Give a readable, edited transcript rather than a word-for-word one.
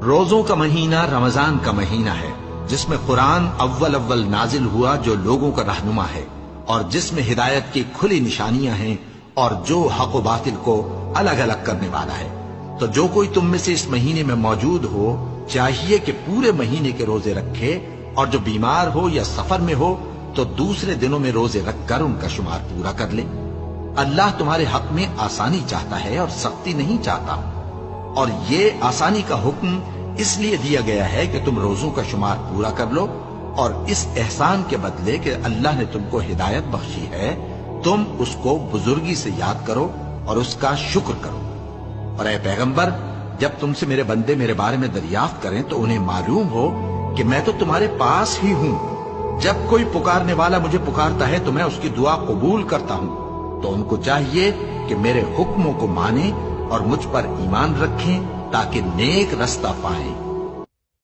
روزوں کا مہینہ رمضان کا مہینہ ہے، جس میں قرآن اول اول نازل ہوا، جو لوگوں کا رہنما ہے، اور جس میں ہدایت کی کھلی نشانیاں ہیں، اور جو حق و باطل کو الگ الگ کرنے والا ہے۔ تو جو کوئی تم میں سے اس مہینے میں موجود ہو، چاہیے کہ پورے مہینے کے روزے رکھے، اور جو بیمار ہو یا سفر میں ہو تو دوسرے دنوں میں روزے رکھ کر ان کا شمار پورا کر لے۔ اللہ تمہارے حق میں آسانی چاہتا ہے اور سختی نہیں چاہتا، اور یہ آسانی کا حکم اس لیے دیا گیا ہے کہ تم روزوں کا شمار پورا کر لو، اور اس احسان کے بدلے کہ اللہ نے تم کو ہدایت بخشی ہے، تم اس کو بزرگی سے یاد کرو اور اس کا شکر کرو۔ اور اے پیغمبر، جب تم سے میرے بندے میرے بارے میں دریافت کریں تو انہیں معلوم ہو کہ میں تو تمہارے پاس ہی ہوں۔ جب کوئی پکارنے والا مجھے پکارتا ہے تو میں اس کی دعا قبول کرتا ہوں۔ تو ان کو چاہیے کہ میرے حکموں کو مانیں اور مجھ پر ایمان رکھیں تاکہ نیک رستہ پائیں۔